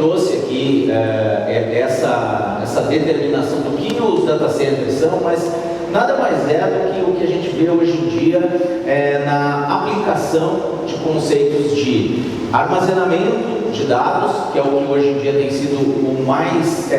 trouxe aqui essa determinação do que os data centers são, mas nada mais é do que o que a gente vê hoje em dia na aplicação de conceitos de armazenamento de dados, que é o que hoje em dia tem sido o mais,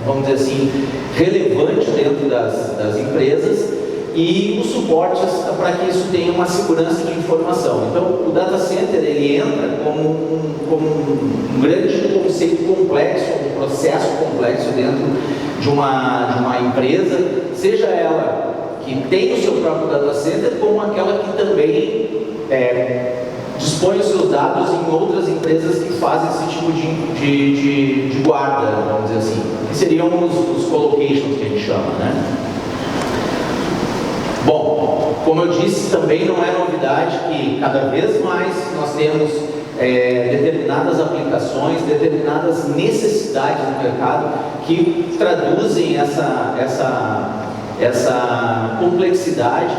vamos dizer assim, relevante dentro das empresas, e os suportes para que isso tenha uma segurança de informação. Então, o data center ele entra como um grande conceito complexo, um processo complexo dentro de uma empresa, seja ela que tem o seu próprio data center, como aquela que também dispõe os seus dados em outras empresas que fazem esse tipo de guarda, vamos dizer assim, que seriam os colocations que a gente chama, né? Bom, como eu disse, também não é novidade que cada vez mais nós temos determinadas aplicações, determinadas necessidades no mercado que traduzem essa complexidade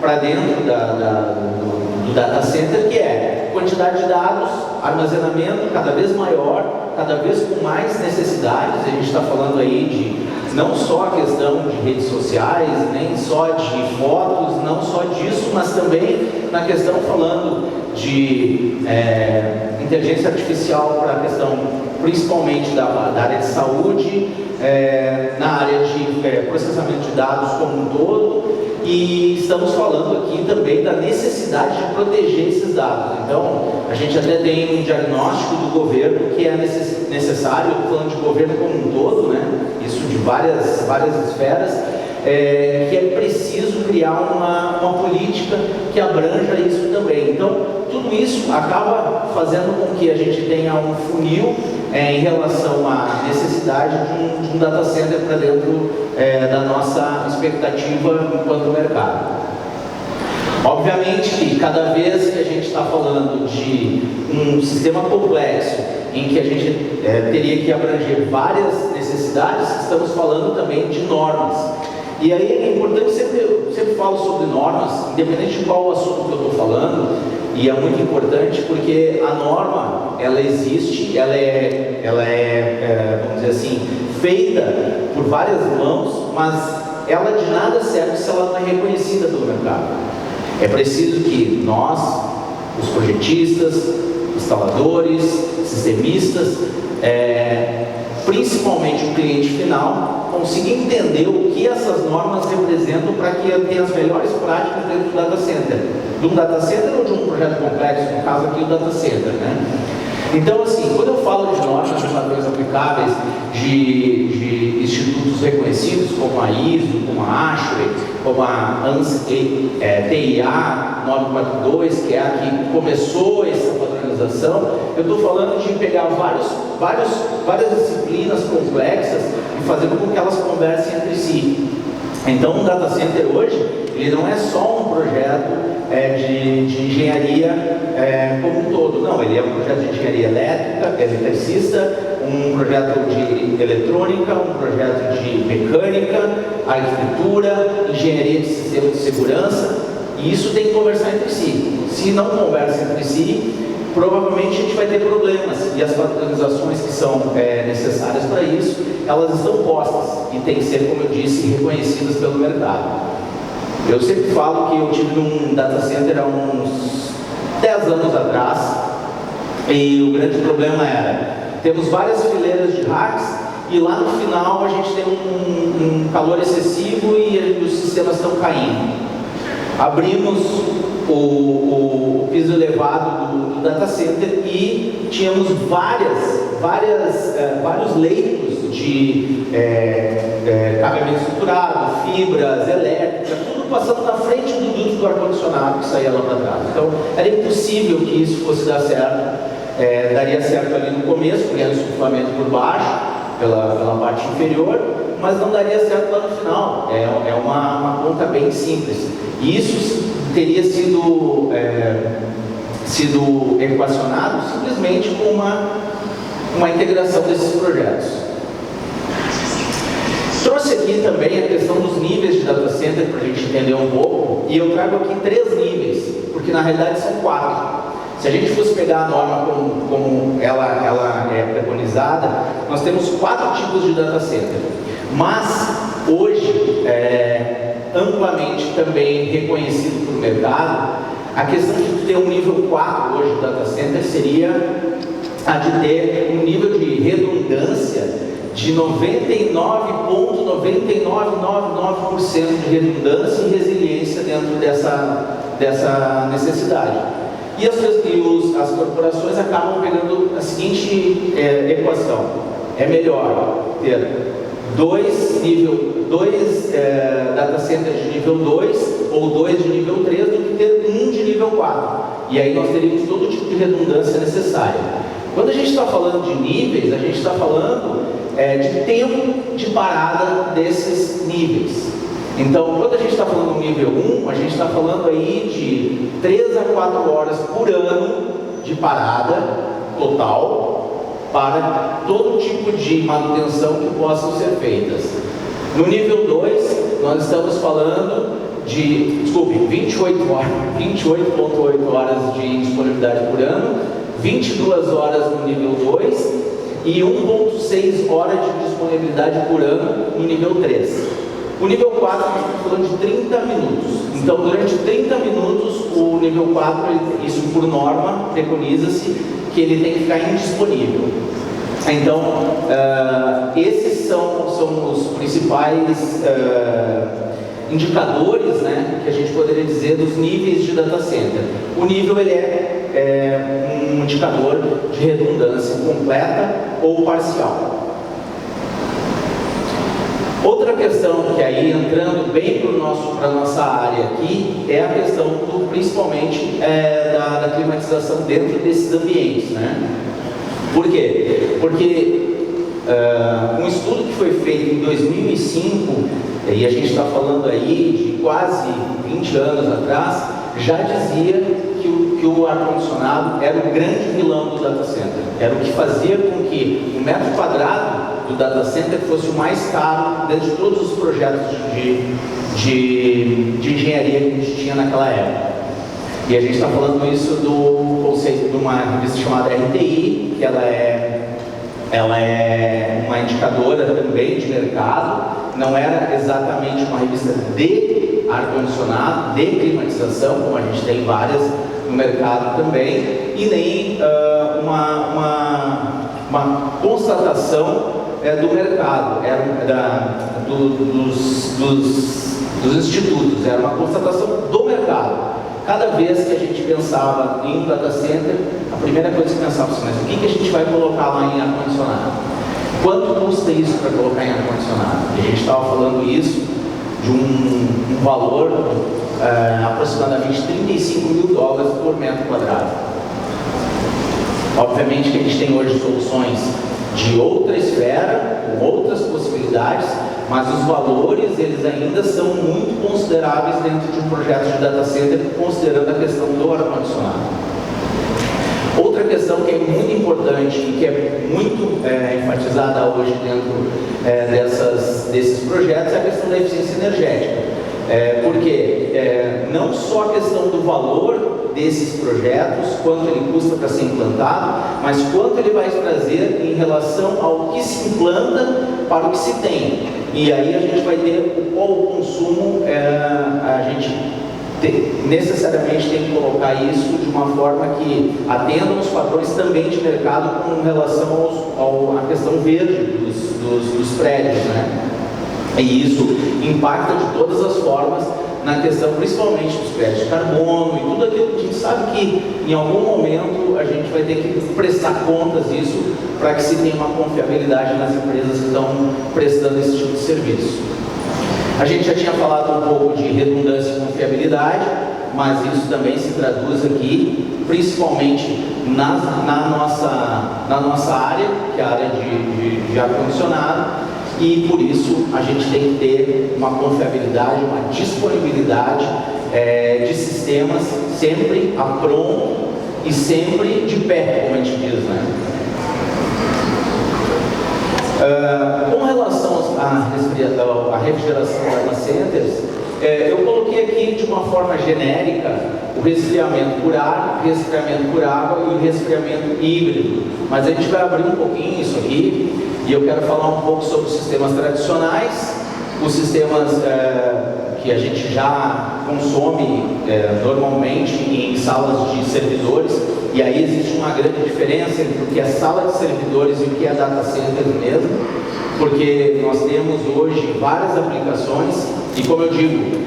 para dentro do data center, que é quantidade de dados, armazenamento cada vez maior, cada vez com mais necessidades. A gente está falando aí de não só a questão de redes sociais, nem só de fotos, não só disso, mas também na questão falando de inteligência artificial para a questão principalmente da área de saúde, na área de processamento de dados como um todo, e estamos falando aqui também da necessidade de proteger esses dados. Então, a gente até tem um diagnóstico do governo que é necessário, falando de governo como um todo, né? Isso de várias esferas, que é preciso criar uma política que abranja isso também. Então, tudo isso acaba fazendo com que a gente tenha um funil em relação à necessidade de um data center para dentro da nossa expectativa enquanto mercado. Obviamente que cada vez que a gente está falando de um sistema complexo, em que a gente teria que abranger várias necessidades, estamos falando também de normas. E aí é importante, sempre falo sobre normas, independente de qual assunto que eu estou falando, e é muito importante porque a norma, ela existe, ela é, vamos dizer assim, feita por várias mãos, mas ela de nada serve se ela não é reconhecida pelo mercado. É preciso que nós, os projetistas, instaladores, sistemistas, principalmente o cliente final, consiga entender o que essas normas representam para que tenha as melhores práticas dentro do data center. De um data center ou de um projeto complexo, no caso aqui o data center, né? Então, assim, quando eu falo de normas de padrões aplicáveis de institutos reconhecidos, como a ISO, como a ASHRAE, como a ANSI TIA 942, que é a que começou essa padronização, eu estou falando de pegar várias disciplinas complexas e fazer com que elas conversem entre si. Então, um data center hoje, ele não é só um projeto de engenharia como um todo, não, ele é um projeto de engenharia elétrica, eletricista, um projeto de eletrônica, um projeto de mecânica, arquitetura, engenharia de sistema de segurança, e isso tem que conversar entre si. Se não conversa entre si, provavelmente a gente vai ter problemas, e as padronizações que são necessárias para isso, elas estão postas e têm que ser, como eu disse, reconhecidas pelo mercado. Eu sempre falo que eu tive num data center há uns 10 anos atrás, e o grande problema era, temos várias fileiras de racks, e lá no final a gente tem um calor excessivo e os sistemas estão caindo. Abrimos o piso elevado do data center e tínhamos vários leitos de cabeamento estruturado, fibras, elétricas, tudo passando na frente do duto do ar-condicionado que saía lá para trás. Então, era impossível que isso fosse dar certo. Daria certo ali no começo, porque era um insuflamento por baixo, pela parte inferior, mas não daria certo lá no final. É uma conta bem simples. E isso teria sido equacionado simplesmente com uma integração desses projetos. Trouxe aqui também a questão dos níveis de data center para a gente entender um pouco, e eu trago aqui 3 níveis, porque na realidade são 4. Se a gente fosse pegar a norma como ela é preconizada, nós temos 4 tipos de data center. Mas, hoje, amplamente também reconhecido pelo mercado, a questão de ter um nível 4 hoje de data center seria a de ter um nível de redundância de 99,9999% de redundância e resiliência dentro dessa necessidade. E as corporações acabam pegando a seguinte equação: é melhor ter dois data centers de nível 2 ou 2 de nível 3 do que ter um de nível 4. E aí nós teríamos todo tipo de redundância necessária. Quando a gente está falando de níveis, a gente está falando de tempo de parada desses níveis. Então, quando a gente está falando do nível 1, a gente está falando aí de 3 a 4 horas por ano de parada total para todo tipo de manutenção que possam ser feitas. No nível 2, nós estamos falando de, 28,8 horas de disponibilidade por ano, 22 horas no nível 2 e 1,6 horas de disponibilidade por ano no nível 3. O nível 4 nós estamos falando de 30 minutos. Então, durante 30 minutos, o nível 4, isso por norma, preconiza-se que ele tem que ficar indisponível. Então, esses são os principais indicadores, né, que a gente poderia dizer dos níveis de data center. O nível ele é um indicador de redundância completa ou parcial. Outra questão que aí, entrando bem para a nossa área aqui, é a questão principalmente da climatização dentro desses ambientes, né? Por quê? Porque um estudo que foi feito em 2005, e a gente está falando aí de quase 20 anos atrás, já dizia que o ar-condicionado era o grande vilão do data center. Era o que fazia com que o metro quadrado do data center fosse o mais caro dentro de todos os projetos de engenharia que a gente tinha naquela época. E a gente está falando isso do conceito de uma revista chamada RTI, que ela é uma indicadora também de mercado. Não era exatamente uma revista de ar-condicionado, de climatização, como a gente tem várias no mercado também, e nem uma constatação do mercado, dos institutos, era uma constatação do mercado. Cada vez que a gente pensava em data center, a primeira coisa que pensava assim, mas o que a gente vai colocar lá em ar-condicionado? Quanto custa isso para colocar em ar-condicionado? E a gente estava falando isso de um valor aproximadamente $35 mil por metro quadrado. Obviamente que a gente tem hoje soluções de outra esfera, com outras possibilidades, mas os valores eles ainda são muito consideráveis dentro de um projeto de data center, considerando a questão do ar-condicionado. Outra questão que é muito importante e que é muito enfatizada hoje dentro desses projetos é a questão da eficiência energética. Porque não só a questão do valor desses projetos, quanto ele custa para ser implantado, mas quanto ele vai trazer em relação ao que se implanta para o que se tem. E aí a gente vai ter qual o consumo, a gente necessariamente tem que colocar isso de uma forma que atenda os padrões também de mercado com relação à questão verde dos prédios, né? E isso impacta de todas as formas na questão principalmente dos créditos de carbono e tudo aquilo que a gente sabe que em algum momento a gente vai ter que prestar contas disso para que se tenha uma confiabilidade nas empresas que estão prestando esse tipo de serviço. A gente já tinha falado um pouco de redundância e confiabilidade, mas isso também se traduz aqui, principalmente na nossa área, que é a área de ar-condicionado, e por isso a gente tem que ter uma confiabilidade, uma disponibilidade de sistemas sempre a pronto e sempre de pé, como a gente diz, né? Com relação à refrigeração data centers, eu coloquei aqui de uma forma genérica o resfriamento por ar, o resfriamento por água e o resfriamento híbrido. Mas a gente vai abrir um pouquinho isso aqui, e eu quero falar um pouco sobre os sistemas tradicionais, os sistemas que a gente já consome normalmente em salas de servidores, e aí existe uma grande diferença entre o que é sala de servidores e o que é data center mesmo, porque nós temos hoje várias aplicações, e como eu digo,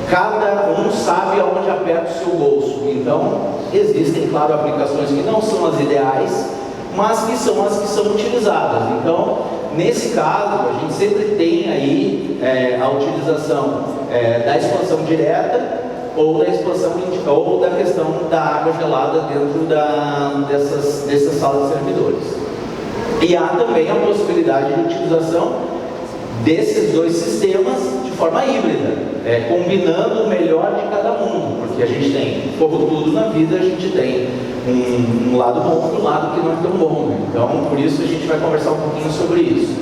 cada um sabe aonde aperta o seu bolso. Então, existem, claro, aplicações que não são as ideais, mas que são as que são utilizadas. Então, nesse caso, a gente sempre tem aí a utilização da expansão direta ou da expansão ou da questão da água gelada dentro dessas salas de servidores. E há também a possibilidade de utilização desses dois sistemas de forma híbrida, combinando o melhor de cada mundo, porque a gente tem, como tudo na vida, a gente tem um lado bom e um lado que não é tão bom, né? Então, por isso a gente vai conversar um pouquinho sobre isso.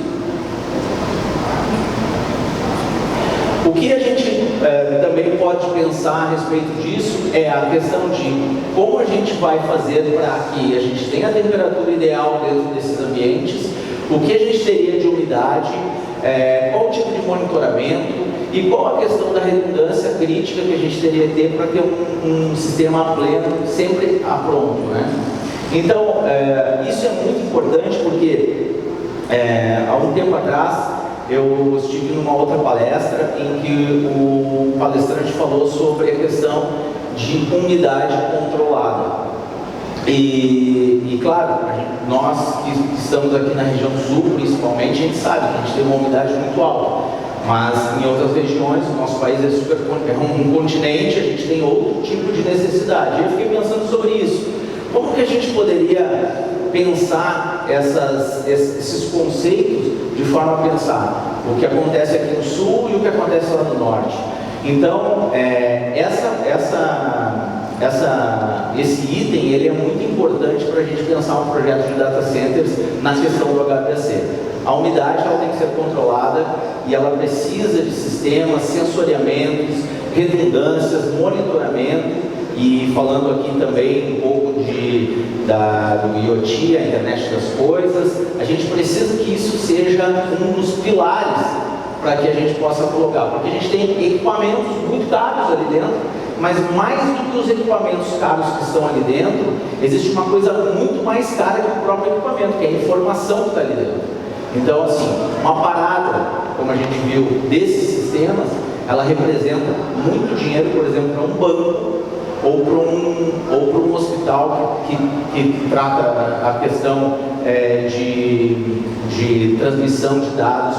O que a gente também pode pensar a respeito disso é a questão de como a gente vai fazer para que a gente tenha a temperatura ideal dentro desses ambientes, o que a gente teria de umidade, qual o tipo de monitoramento e qual a questão da redundância crítica que a gente teria que ter para ter um sistema pleno sempre pronto, né? Então, isso é muito importante porque há um tempo atrás eu estive numa outra palestra em que o palestrante falou sobre a questão de umidade controlada. E claro, nós que estamos aqui na região sul, principalmente, a gente sabe que a gente tem uma umidade muito alta, mas em outras regiões, o nosso país é um continente, a gente tem outro tipo de necessidade. Eu fiquei pensando sobre isso. Como que a gente poderia pensar esses conceitos de forma a pensar o que acontece aqui no sul e o que acontece lá no norte? Então, esse item ele é muito importante para a gente pensar um projeto de data centers na questão do HVAC. A umidade ela tem que ser controlada e ela precisa de sistemas, sensoriamentos, redundâncias, monitoramento. E falando aqui também um pouco do IoT, a internet das coisas, a gente precisa que isso seja um dos pilares para que a gente possa colocar, porque a gente tem equipamentos muito caros ali dentro, mas mais do que os equipamentos caros que estão ali dentro, existe uma coisa muito mais cara que o próprio equipamento, que é a informação que está ali dentro. Então, assim, uma parada, como a gente viu, desses sistemas, ela representa muito dinheiro, por exemplo, para um banco, ou para um hospital que trata a questão de transmissão de dados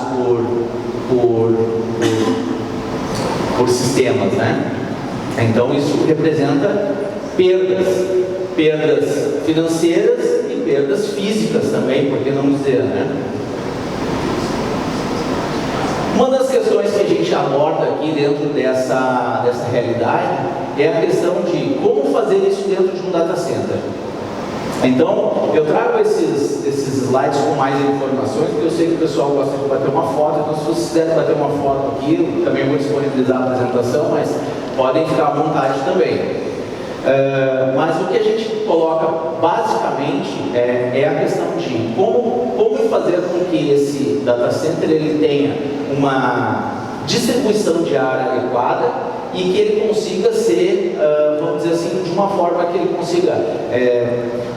por sistemas, né? Então isso representa perdas financeiras e perdas físicas também, por que não dizer, né? Uma das questões que a gente aborda aqui dentro dessa realidade é a questão de como fazer isso dentro de um data center. Então, eu trago esses slides com mais informações, porque eu sei que o pessoal gosta de bater uma foto, então se vocês quiserem bater uma foto aqui, eu também vou disponibilizar a apresentação, mas podem ficar à vontade também. Mas o que a gente coloca basicamente é a questão de como fazer com que esse data center ele tenha uma distribuição de ar adequada e que ele consiga ser, vamos dizer assim, de uma forma que ele consiga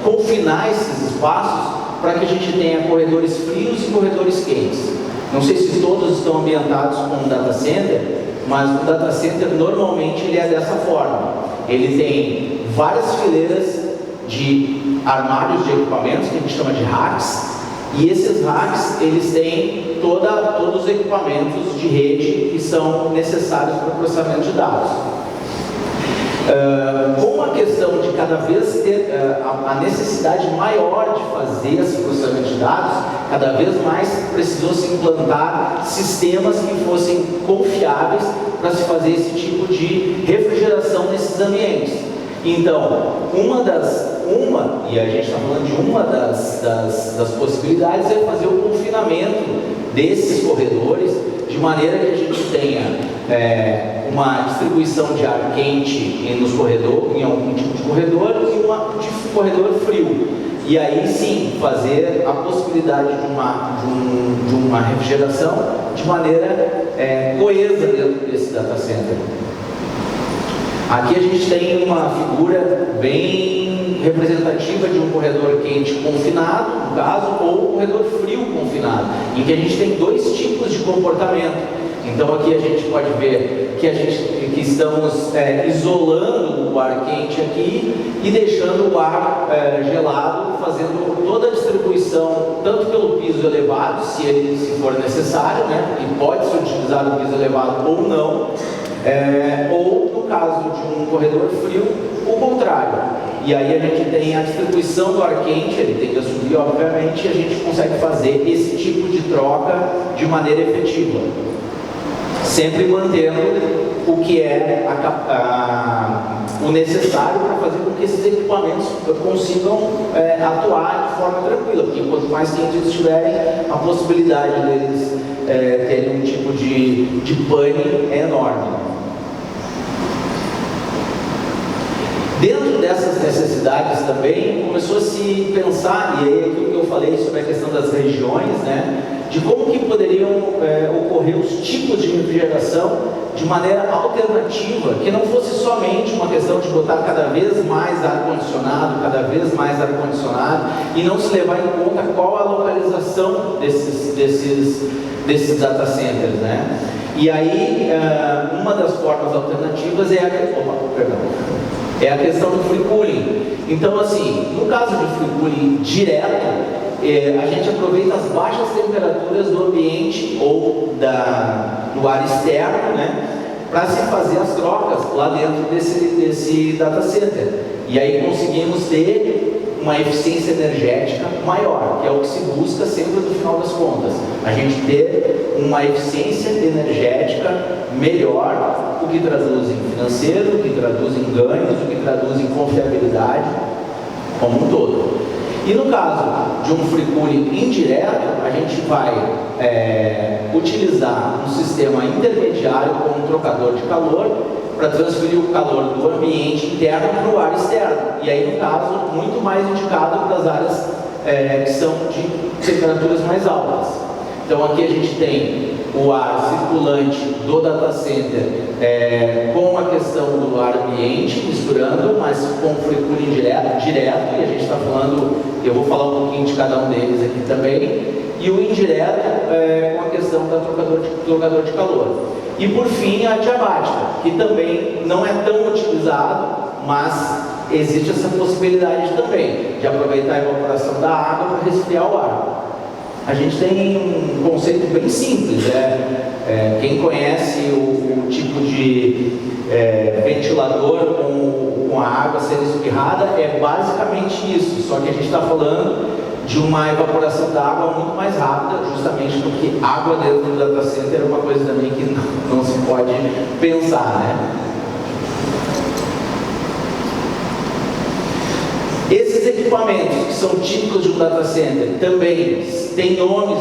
confinar esses espaços para que a gente tenha corredores frios e corredores quentes. Não sei se todos estão ambientados com um data center, mas o data center normalmente ele é dessa forma. Ele tem várias fileiras de armários de equipamentos, que a gente chama de racks, e esses racks, eles têm todos os equipamentos de rede que são necessários para o processamento de dados. Com a questão de cada vez ter a necessidade maior de fazer esse processamento de dados, cada vez mais precisou se implantar sistemas que fossem confiáveis para se fazer esse tipo de refrigeração nesses ambientes. Então, e a gente está falando de uma das possibilidades é fazer o confinamento desses corredores de maneira que a gente tenha uma distribuição de ar quente nos corredores, em algum tipo de corredor, e um corredor frio. E aí sim, fazer a possibilidade de uma refrigeração de maneira coesa dentro desse data center. Aqui a gente tem uma figura bem representativa de um corredor quente confinado, no caso, ou um corredor frio confinado, em que a gente tem dois tipos de comportamento. Então aqui a gente pode ver que estamos isolando o ar quente aqui e deixando o ar gelado, fazendo toda a distribuição, tanto pelo piso elevado, se for necessário, né? E pode se utilizar o piso elevado ou não, ou no caso de um corredor frio, o contrário. E aí a gente tem a distribuição do ar quente, ele tem que subir, obviamente, e a gente consegue fazer esse tipo de troca de maneira efetiva, sempre mantendo o que é o necessário para fazer com que esses equipamentos consigam atuar de forma tranquila, porque quanto mais quentes eles estiverem, a possibilidade deles terem um tipo de pane é enorme. Dentro dessas necessidades também começou a se pensar, e aí aquilo que eu falei sobre a questão das regiões, né, de como que poderiam ocorrer os tipos de refrigeração de maneira alternativa, que não fosse somente uma questão de botar cada vez mais ar-condicionado, e não se levar em conta qual a localização desses data centers, né? E aí, uma das formas alternativas é a questão do free cooling. Então, assim, no caso de free cooling direto, a gente aproveita as baixas temperaturas do ambiente ou do ar externo, né, para se fazer as trocas lá dentro desse data center. E aí conseguimos ter uma eficiência energética maior, que é o que se busca sempre no final das contas. A gente ter uma eficiência energética melhor, o que traduz em financeiro, o que traduz em ganhos, o que traduz em confiabilidade como um todo. E no caso de um free cooling indireto, a gente vai utilizar um sistema intermediário com um trocador de calor para transferir o calor do ambiente interno para o ar externo. E aí, no caso, muito mais indicado para as áreas que são de temperaturas mais altas. Então aqui a gente tem o ar circulante do data center com a questão do ar ambiente misturando, mas com free cooling direto, e a gente está falando, eu vou falar um pouquinho de cada um deles aqui também, e o indireto com a questão do trocador de calor. E por fim a diabática, que também não é tão utilizado, mas existe essa possibilidade também de aproveitar a evaporação da água para resfriar o ar. A gente tem um conceito bem simples, quem conhece o tipo de ventilador com a água sendo espirrada, é basicamente isso, só que a gente está falando de uma evaporação da água muito mais rápida, justamente porque água dentro do data center é uma coisa também que não se pode pensar, né? Esses equipamentos que são típicos de um data center também têm nomes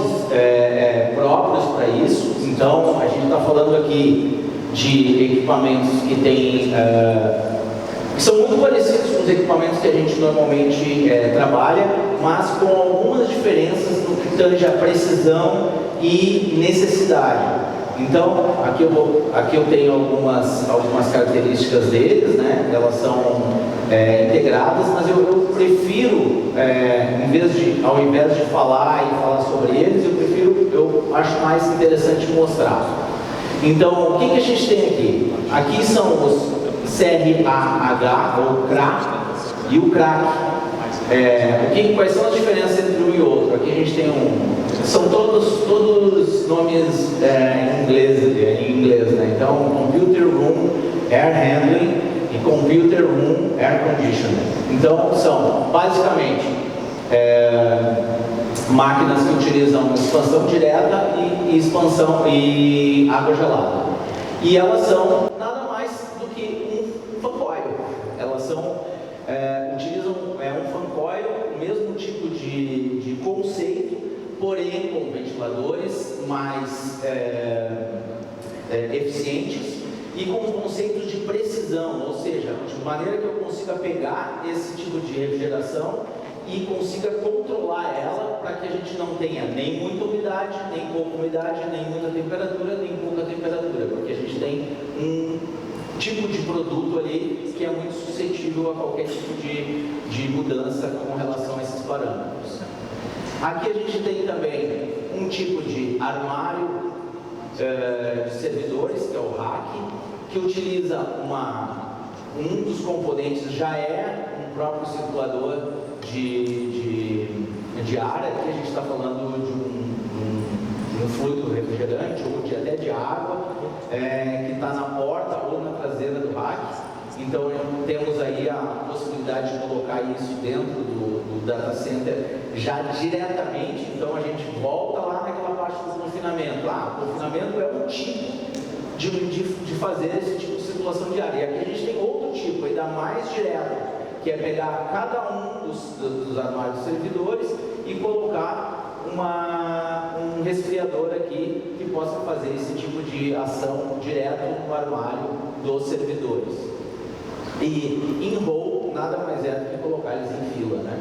próprios para isso. Então, a gente está falando aqui de equipamentos que são muito parecidos com os equipamentos que a gente normalmente trabalha, mas com algumas diferenças no que tange a precisão e necessidade. Então, aqui eu tenho algumas características deles, né? Elas são integradas, mas eu prefiro, ao invés de falar sobre eles, eu acho mais interessante mostrar. Então, o que a gente tem aqui? Aqui são os CRAH, ou CRA, e o CRAC. Quais são as diferenças entre um e outro? Aqui a gente tem são todos nomes em inglês, né? Então, Computer Room Air Handling e Computer Room Air Conditioning. Então, são basicamente máquinas que utilizam expansão direta e expansão e água gelada. E elas são nada mais do que um fan coil. Elas utilizam um fan coil, o mesmo tipo de conceito, porém com ventiladores mais eficientes e com conceitos de precisão, ou seja, de maneira que eu consiga pegar esse tipo de refrigeração e consiga controlar ela para que a gente não tenha nem muita umidade, nem pouca umidade, nem muita temperatura, nem pouca temperatura, porque a gente tem um tipo de produto ali que é muito suscetível a qualquer tipo de mudança com relação a esses parâmetros. Aqui a gente tem também um tipo de armário de servidores, que é o rack, que utiliza um dos componentes já é um próprio circulador de ar. Aqui a gente está falando de um fluido refrigerante ou até de água, que está na porta ou na traseira do rack. Então temos aí a possibilidade de colocar isso dentro do data center já diretamente. Então a gente volta lá naquela parte do confinamento. O confinamento é um tipo de fazer esse tipo de circulação de ar. E aqui a gente tem outro tipo, ainda mais direto, que é pegar cada um dos armários servidores e colocar um resfriador aqui que possa fazer esse tipo de ação direto no armário dos servidores. E em row nada mais é do que colocar eles em fila, né?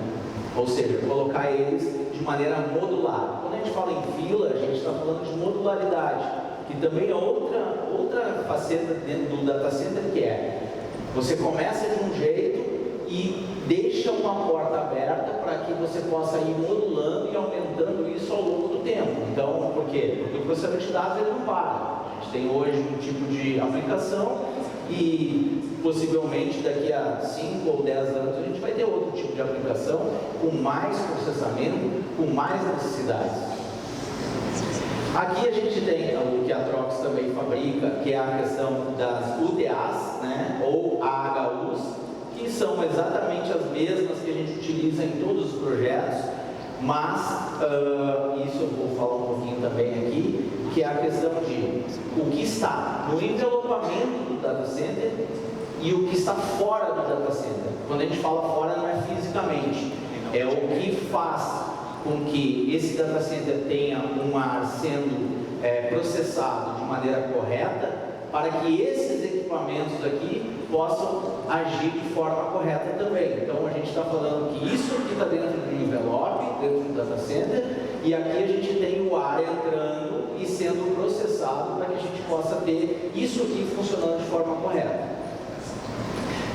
Ou seja, colocar eles de maneira modular. Quando a gente fala em fila, a gente está falando de modularidade, que também é outra faceta dentro do data center, que é você começa de um jeito e deixa uma porta aberta para que você possa ir modulando e aumentando isso ao longo do tempo. Então, por quê? Porque o processamento de dados ele não para. A gente tem hoje um tipo de aplicação e possivelmente daqui a 5 ou 10 anos a gente vai ter outro tipo de aplicação com mais processamento, com mais necessidades. Aqui a gente tem o que a Trox também fabrica, que é a questão das UDAs, né, ou AHUs, que são exatamente as mesmas que a gente utiliza em todos os projetos, mas isso eu vou falar um pouquinho também aqui, que é a questão de o que está no envelopamento do data center e o que está fora do data center. Quando a gente fala fora, não é fisicamente, é o que faz com que esse data center tenha um ar sendo processado de maneira correta, para que esses equipamentos aqui possam agir de forma correta também. Então a gente está falando que isso aqui está dentro do envelope, dentro do data center, e aqui a gente tem o ar entrando e sendo processado para que a gente possa ter isso aqui funcionando de forma correta.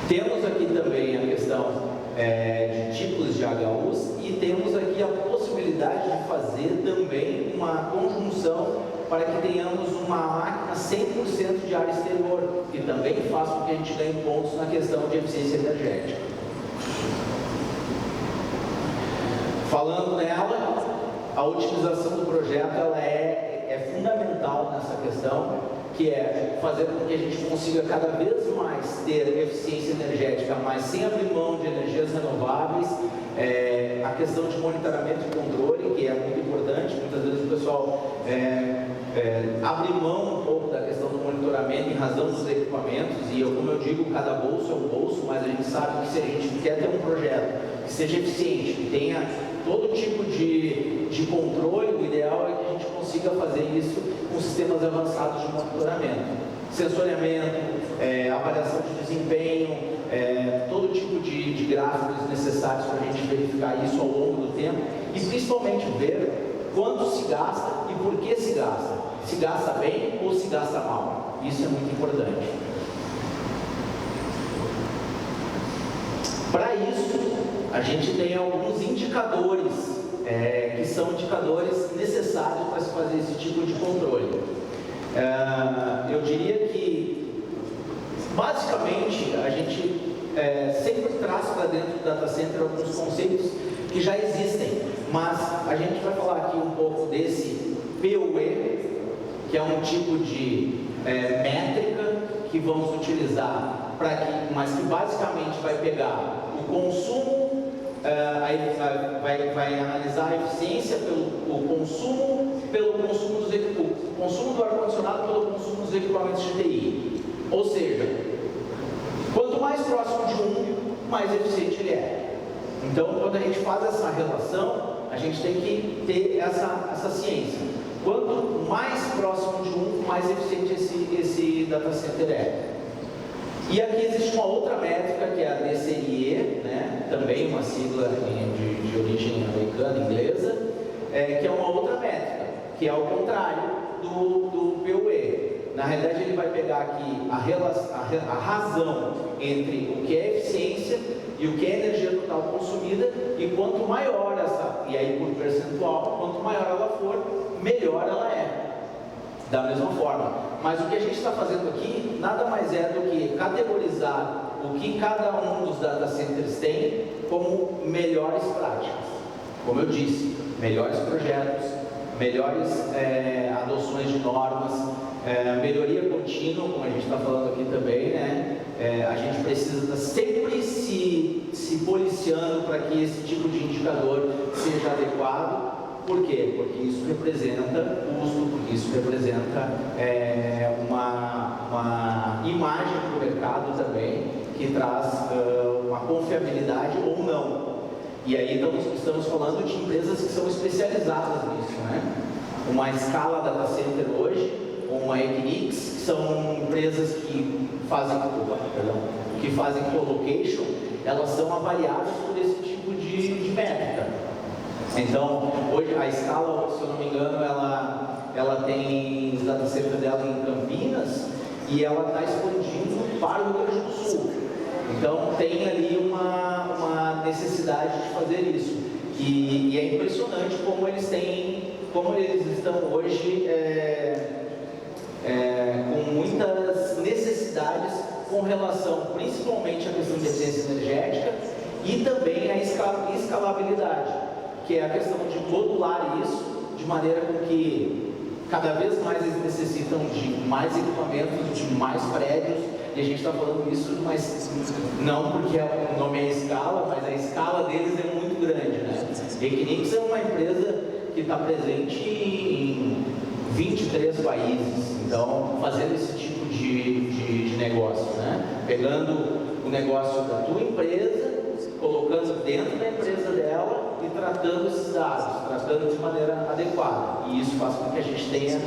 Temos aqui também a questão de tipos de HUs e temos aqui a possibilidade de fazer também uma conjunção para que tenhamos uma máquina 100% de ar exterior, que também faz com que a gente ganhe pontos na questão de eficiência energética. Falando nela, a otimização do projeto ela é fundamental nessa questão, que é fazer com que a gente consiga cada vez mais ter eficiência energética, mas sem abrir mão de energias renováveis. A questão de monitoramento e controle, que é muito importante. Muitas vezes o pessoal abre mão um pouco da questão do monitoramento em razão dos equipamentos, e como eu digo, cada bolso é um bolso, mas a gente sabe que se a gente quer ter um projeto que seja eficiente, que tenha todo tipo de controle, o ideal é que a gente consiga fazer isso com sistemas avançados de monitoramento, sensoriamento, avaliação de desempenho, todo tipo de gráficos necessários para a gente verificar isso ao longo do tempo e principalmente ver quanto se gasta e por que se gasta. Se gasta bem ou se gasta mal. Isso é muito importante. Para isso, a gente tem alguns indicadores, que são indicadores necessários para se fazer esse tipo de controle. Eu diria que, basicamente, a gente sempre traz para dentro do data center alguns conceitos que já existem, mas a gente vai falar aqui um pouco desse PUE, que é um tipo de métrica que vamos utilizar mas que basicamente vai pegar o consumo, vai analisar a eficiência pelo consumo do ar-condicionado pelo consumo dos equipamentos de TI. Ou seja, quanto mais próximo de um, mais eficiente ele é. Então, quando a gente faz essa relação, a gente tem que ter essa ciência. quanto mais próximo de um, mais eficiente esse data center é. E aqui existe uma outra métrica, que é a DCIE, né? Também uma sigla de origem americana, inglesa, que é uma outra métrica, que é ao contrário do PUE. Na realidade, ele vai pegar aqui a razão entre o que é eficiência e o que é energia total consumida, e quanto maior e aí por percentual, quanto maior ela for, melhor ela é. Da mesma forma. Mas o que a gente está fazendo aqui nada mais é do que categorizar o que cada um dos data centers tem como melhores práticas. Como eu disse, melhores projetos, melhores adoções de normas, melhoria contínua, como a gente está falando aqui também, né? A gente precisa estar sempre se policiando para que esse tipo de indicador seja adequado. Por quê? Porque isso representa custo, porque isso representa uma imagem para o mercado também, que traz uma confiabilidade ou não. E aí estamos falando de empresas que são especializadas nisso, né? Uma Scala Data Center hoje, ou uma Equinix, que são empresas que fazem colocation, elas são avaliadas por esse tipo de métrica. Então, hoje a Scala, se eu não me engano, ela tem o data center dela em Campinas e ela está expandindo para o Rio Grande do Sul. Então, tem ali uma necessidade de fazer isso. E é impressionante como eles estão hoje com muitas necessidades com relação principalmente à questão de eficiência energética e também à escalabilidade, que é a questão de modular isso de maneira com que cada vez mais eles necessitam de mais equipamentos, de mais prédios, e a gente está falando isso, mas não porque o nome é escala, mas a escala deles é muito grande, né? Equinix é uma empresa que está presente em 23 países, então fazendo esse tipo de negócio, né? Pegando o negócio da tua empresa, colocando dentro da empresa dela e tratando esses dados, tratando de maneira adequada. E isso faz com que a gente tenha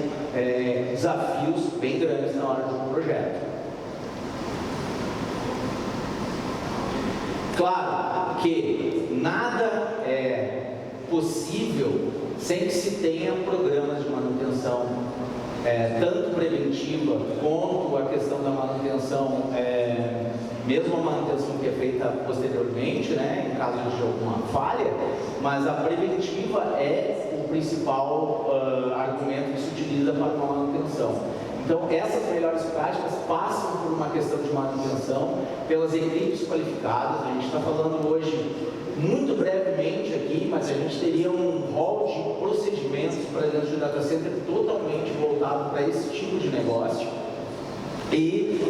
desafios bem grandes na hora de um projeto. Claro que nada é possível sem que se tenha programas de manutenção, tanto preventiva quanto a questão da manutenção, mesmo a manutenção que é feita posteriormente, né, em caso de alguma falha, mas a preventiva é o principal argumento que se utiliza para uma manutenção. Então, essas melhores práticas passam por uma questão de manutenção, pelas equipes qualificadas. A gente está falando hoje, muito brevemente aqui, mas a gente teria um rol de procedimentos para dentro do data center totalmente voltado para esse tipo de negócio. E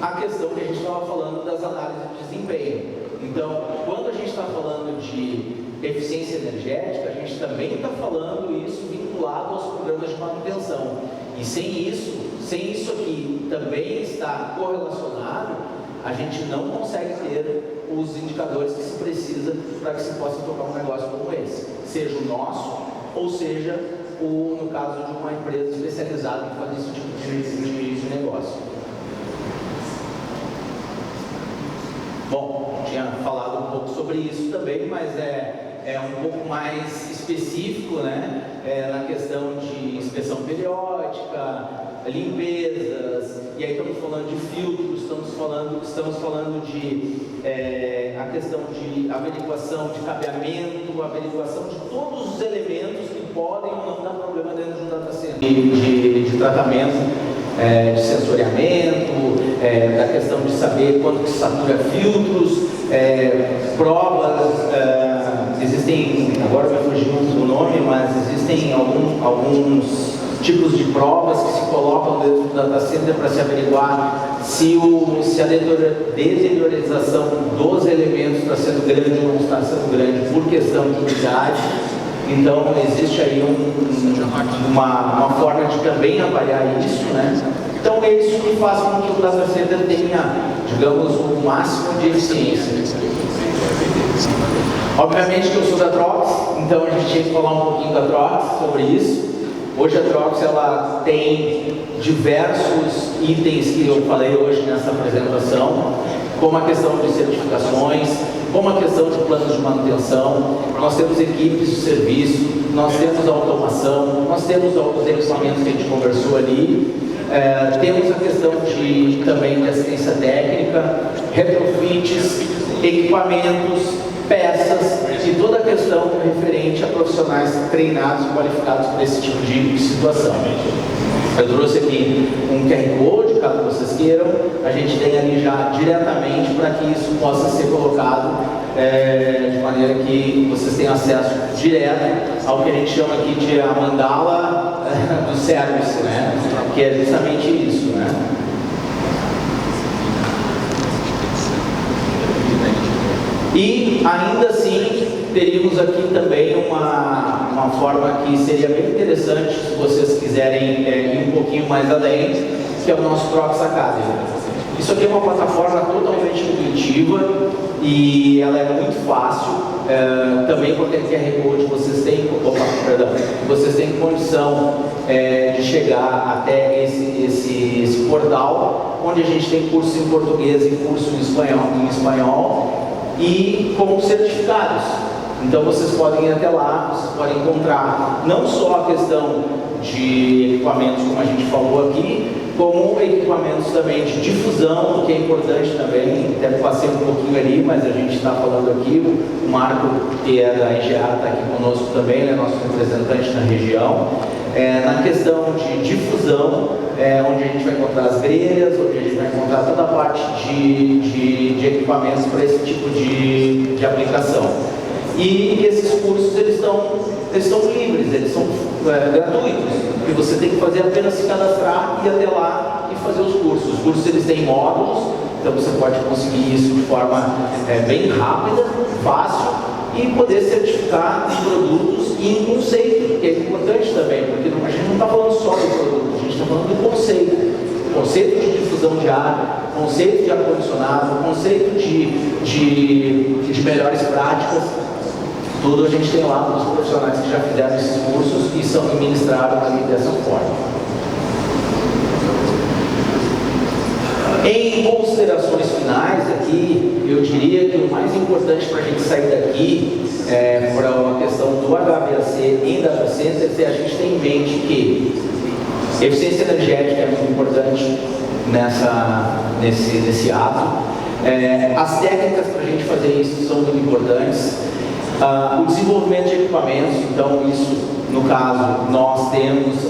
a questão que a gente estava falando das análises de desempenho. Então, quando a gente está falando de eficiência energética, a gente também está falando isso vinculado aos programas de manutenção. E sem isso aqui também está correlacionado, a gente não consegue ter os indicadores que se precisa para que se possa tocar um negócio como esse. Seja o nosso, ou seja, no caso de uma empresa especializada em fazer esse tipo de negócio. Bom, tinha falado um pouco sobre isso também, mas é um pouco mais específico, né? Na questão de inspeção periódica, limpezas, e aí estamos falando de filtros, estamos falando de a questão de averiguação de cabeamento, averiguação de todos os elementos que podem ou não dar problema dentro de um data center, de tratamento, de sensoriamento, da questão de saber quando que satura filtros, provas, existem, agora vai fugir o nome, mas existem alguns tipos de provas que se colocam dentro do data center para se averiguar se a deteriorização dos elementos está sendo grande ou não está sendo grande por questão de umidade. Então, existe aí uma forma de também avaliar isso, né? Então, é isso que faz com que o data center tenha, digamos, o máximo de eficiência. Obviamente que eu sou da Trox, então a gente tinha que falar um pouquinho da Trox sobre isso. Hoje a Trox ela tem diversos itens que eu falei hoje nessa apresentação, como a questão de certificações, como a questão de planos de manutenção. Nós temos equipes de serviço, nós temos automação, nós temos os equipamentos que a gente conversou ali, temos a questão também de assistência técnica, retrofits, equipamentos, peças e toda a questão referente a profissionais treinados e qualificados para esse tipo de situação. Eu trouxe aqui um QR Code, caso vocês queiram, a gente tem ali já diretamente para que isso possa ser colocado de maneira que vocês tenham acesso direto ao que a gente chama aqui de a mandala do service, né? Que é justamente isso, né? E ainda assim, teríamos aqui também uma forma que seria bem interessante, se vocês quiserem ir um pouquinho mais além, que é o nosso Trox Academy. Isso aqui é uma plataforma totalmente intuitiva e ela é muito fácil. Também com aquele QR Code vocês têm condição de chegar até esse portal, onde a gente tem curso em português e curso em espanhol e com certificados. Então vocês podem ir até lá, vocês podem encontrar não só a questão de equipamentos, como a gente falou aqui, como equipamentos também de difusão, o que é importante também. Até passei um pouquinho ali, mas a gente está falando aqui, o Marco, que é da EGA, está aqui conosco também, ele é nosso representante na região. Na questão de difusão, onde a gente vai encontrar as grelhas, onde a gente vai encontrar toda a parte de equipamentos para esse tipo de aplicação. E esses cursos, eles estão livres, eles são gratuitos, e você tem que fazer apenas se cadastrar, ir até lá e fazer os cursos. Os cursos, eles têm módulos, então você pode conseguir isso de forma bem rápida, fácil, e poder certificar em produtos e em conceito, que é importante também, porque a gente não está falando só do produto, a gente está falando do conceito de difusão de ar, conceito de ar-condicionado, conceito de melhores práticas. Tudo a gente tem lá para os profissionais que já fizeram esses cursos e são ministrados ali dessa forma. Em considerações finais aqui, eu diria que o mais importante para a gente sair daqui, para a questão do HVAC em data centers, é a gente ter em mente que eficiência energética é muito importante nesse ato. As técnicas para a gente fazer isso são muito importantes. O desenvolvimento de equipamentos, então isso, no caso, nós temos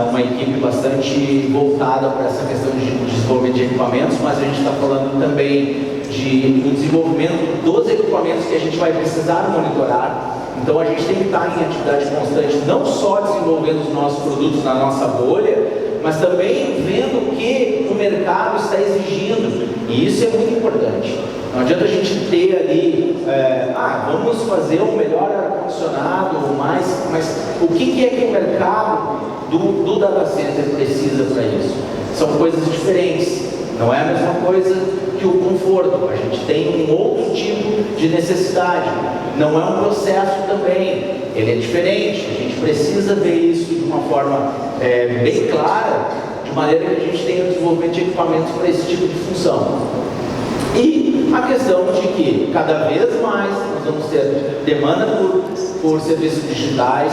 uma equipe bastante voltada para essa questão de desenvolvimento de equipamentos, mas a gente está falando também do desenvolvimento dos equipamentos que a gente vai precisar monitorar. Então a gente tem que estar em atividade constante, não só desenvolvendo os nossos produtos na nossa bolha, mas também vendo o que o mercado está exigindo, e isso é muito importante. Não adianta a gente ter ali, vamos fazer um melhor ar-condicionado, mas o que é que o mercado do data center precisa para isso? São coisas diferentes, não é a mesma coisa que o conforto. A gente tem um outro tipo de necessidade, não é um processo também, ele é diferente. A gente precisa ver isso de uma forma bem clara, de maneira que a gente tenha o desenvolvimento de equipamentos para esse tipo de função. E a questão de que cada vez mais nós vamos ter demanda por serviços digitais,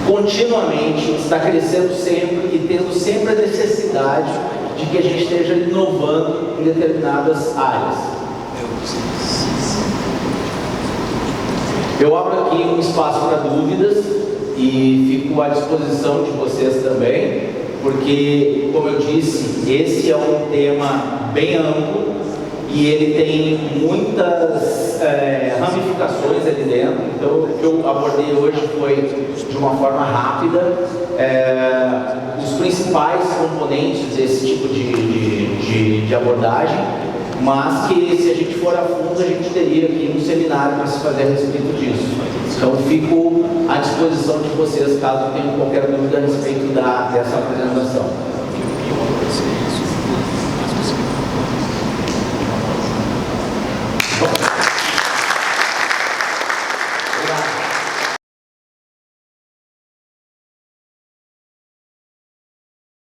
continuamente, está crescendo sempre e tendo sempre a necessidade de que a gente esteja inovando em determinadas áreas. Eu abro aqui um espaço para dúvidas e fico à disposição de vocês também, porque, como eu disse, esse é um tema bem amplo e ele tem muitas ramificações ali dentro. Então, o que eu abordei hoje foi de uma forma rápida os principais componentes desse tipo de abordagem, mas que, se a gente for a fundo, a gente teria aqui um seminário para se fazer a respeito disso. Então, fico à disposição de vocês caso tenham qualquer dúvida a respeito dessa apresentação.